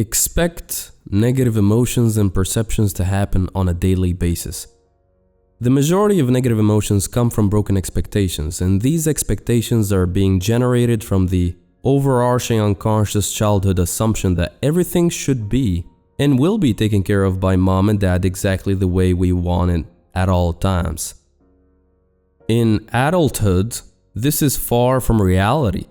Expect negative emotions and perceptions to happen on a daily basis. The majority of negative emotions come from broken expectations, and these expectations are being generated from the overarching unconscious childhood assumption that everything should be and will be taken care of by mom and dad exactly the way we want it at all times. In adulthood, this is far from reality.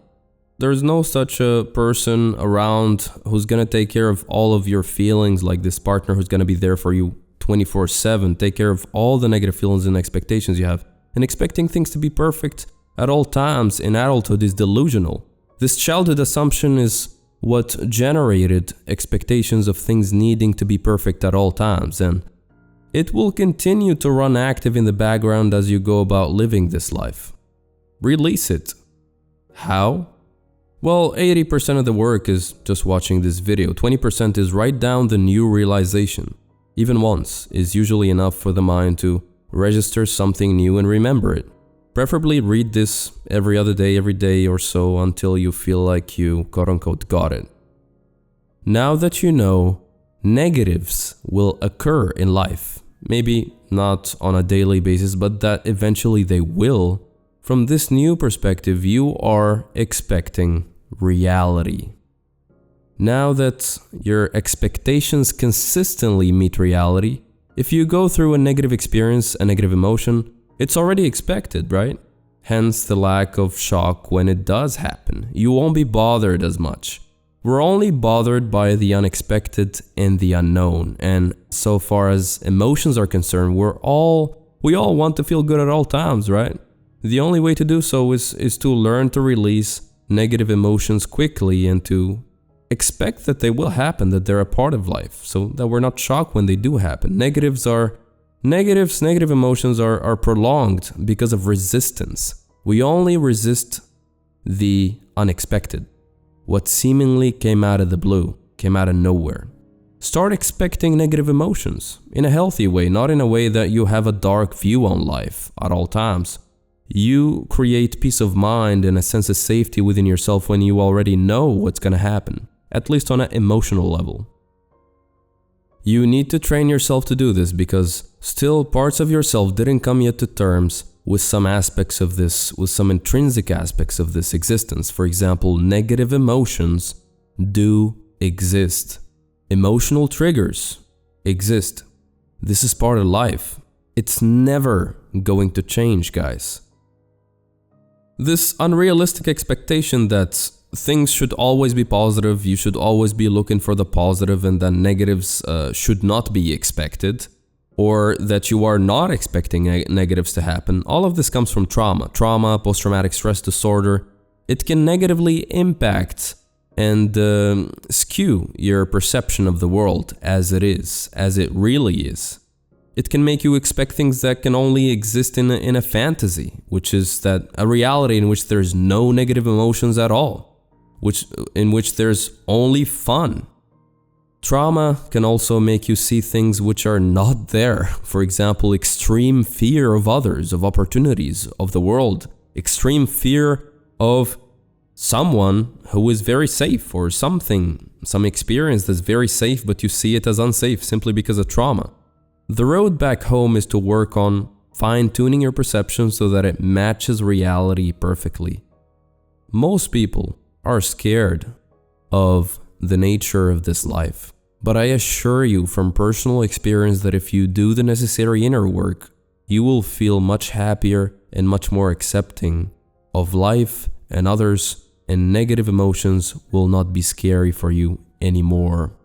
There's no such a person around who's gonna take care of all of your feelings, like this partner who's gonna be there for you 24/7, take care of all the negative feelings and expectations you have. And expecting things to be perfect at all times in adulthood is delusional. This childhood assumption is what generated expectations of things needing to be perfect at all times, and it will continue to run active in the background as you go about living this life. Release it. How? Well, 80% of the work is just watching this video. 20% is write down the new realization. Even once is usually enough for the mind to register something new and remember it. Preferably read this every other day, every day or so until you feel like you quote-unquote got it. Now that you know, negatives will occur in life. Maybe not on a daily basis, but that eventually they will. From this new perspective, you are expecting reality. Now that your expectations consistently meet reality, if you go through a negative experience, a negative emotion, it's already expected, right? Hence the lack of shock when it does happen. You won't be bothered as much. We're only bothered by the unexpected and the unknown. And so far as emotions are concerned, we all want to feel good at all times, right? The only way to do so is to learn to release negative emotions quickly and to expect that they will happen, that they're a part of life, so that we're not shocked when they do happen. Negative emotions are prolonged because of resistance. We only resist the unexpected, what seemingly came out of the blue, came out of nowhere. Start expecting negative emotions in a healthy way, not in a way that you have a dark view on life at all times. You create peace of mind and a sense of safety within yourself when you already know what's going to happen, at least on an emotional level. You need to train yourself to do this because still parts of yourself didn't come yet to terms with some aspects of this, with some intrinsic aspects of this existence. For example, negative emotions do exist. Emotional triggers exist. This is part of life. It's never going to change, guys. This unrealistic expectation that things should always be positive, you should always be looking for the positive, and that negatives should not be expected, or that you are not expecting negatives to happen, all of this comes from trauma. Trauma, post-traumatic stress disorder, it can negatively impact and skew your perception of the world as it is, as it really is. It can make you expect things that can only exist in a fantasy, which is that a reality in which there's no negative emotions at all, in which there's only fun. Trauma can also make you see things which are not there. For example, extreme fear of others, of opportunities, of the world. Extreme fear of someone who is very safe, or something, some experience that's very safe, but you see it as unsafe simply because of trauma. The road back home is to work on fine-tuning your perception so that it matches reality perfectly. Most people are scared of the nature of this life, but I assure you from personal experience that if you do the necessary inner work, you will feel much happier and much more accepting of life and others, and negative emotions will not be scary for you anymore.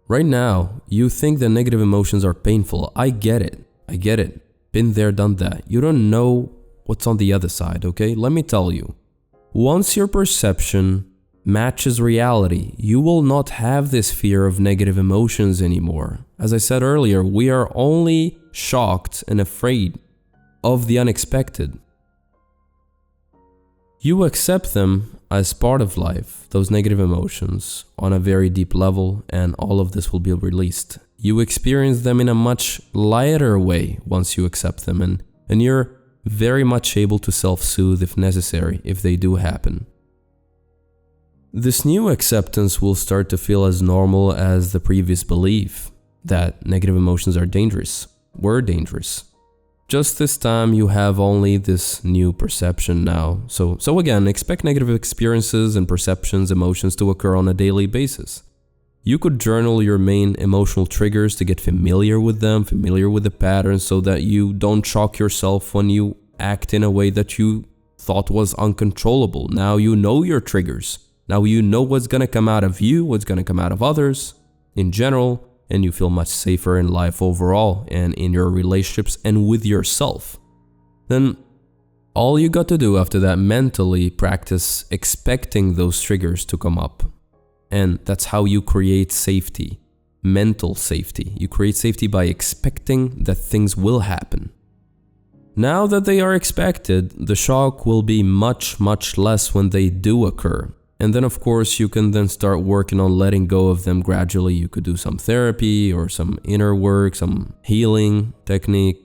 Right now, you think that negative emotions are painful. I get it. Been there, done that. You don't know what's on the other side, okay? Let me tell you. Once your perception matches reality, you will not have this fear of negative emotions anymore. As I said earlier, we are only shocked and afraid of the unexpected. You accept them as part of life, those negative emotions, on a very deep level, and all of this will be released. You experience them in a much lighter way once you accept them, and you're very much able to self-soothe if necessary, if they do happen. This new acceptance will start to feel as normal as the previous belief that negative emotions are dangerous, were dangerous. Just this time you have only this new perception now. So again, expect negative experiences and perceptions, emotions to occur on a daily basis. You could journal your main emotional triggers to get familiar with them, familiar with the patterns, so that you don't shock yourself when you act in a way that you thought was uncontrollable. Now you know your triggers. Now you know what's gonna come out of you, what's gonna come out of others in general, and you feel much safer in life overall and in your relationships and with yourself. Then all you got to do after that, mentally practice expecting those triggers to come up. And that's how you create safety, mental safety. You create safety by expecting that things will happen. Now that they are expected, the shock will be much, much less when they do occur. And then of course you can then start working on letting go of them gradually. You could do some therapy or some inner work, some healing technique.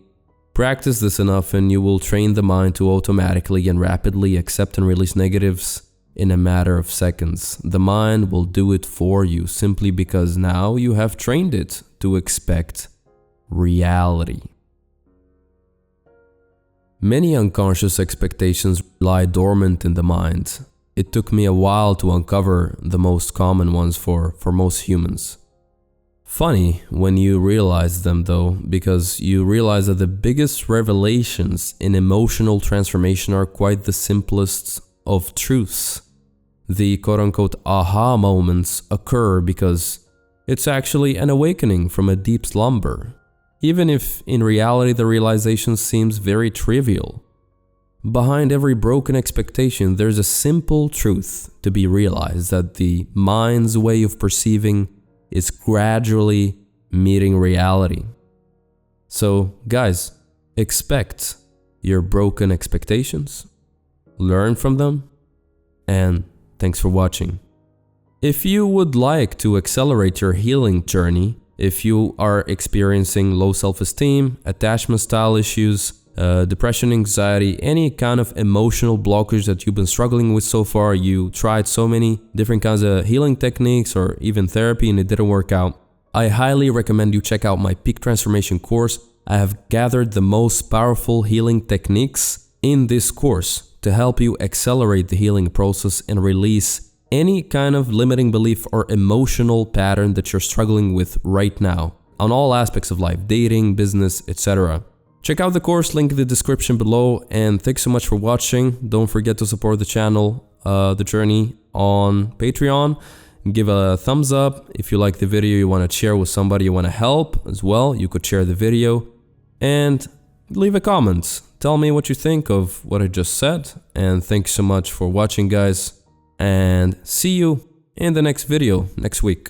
Practice this enough and you will train the mind to automatically and rapidly accept and release negatives in a matter of seconds. The mind will do it for you simply because now you have trained it to expect reality. Many unconscious expectations lie dormant in the mind. It took me a while to uncover the most common ones for most humans. Funny when you realize them though, because you realize that the biggest revelations in emotional transformation are quite the simplest of truths. The quote-unquote aha moments occur because it's actually an awakening from a deep slumber, even if in reality the realization seems very trivial. Behind every broken expectation, there's a simple truth to be realized, that the mind's way of perceiving is gradually meeting reality. So, guys, expect your broken expectations, learn from them, and thanks for watching. If you would like to accelerate your healing journey, if you are experiencing low self-esteem, attachment style issues, depression, anxiety, any kind of emotional blockage that you've been struggling with so far, you tried so many different kinds of healing techniques or even therapy and it didn't work out, I highly recommend you check out my Peak Transformation course. I have gathered the most powerful healing techniques in this course to help you accelerate the healing process and release any kind of limiting belief or emotional pattern that you're struggling with right now on all aspects of life, dating, business, etc. Check out the course, link in the description below, and thanks so much for watching. Don't forget to support the channel, The Journey, on Patreon. Give a thumbs up. If you like the video, you want to share with somebody you want to help as well, you could share the video. And leave a comment. Tell me what you think of what I just said. And thanks so much for watching, guys. And see you in the next video next week.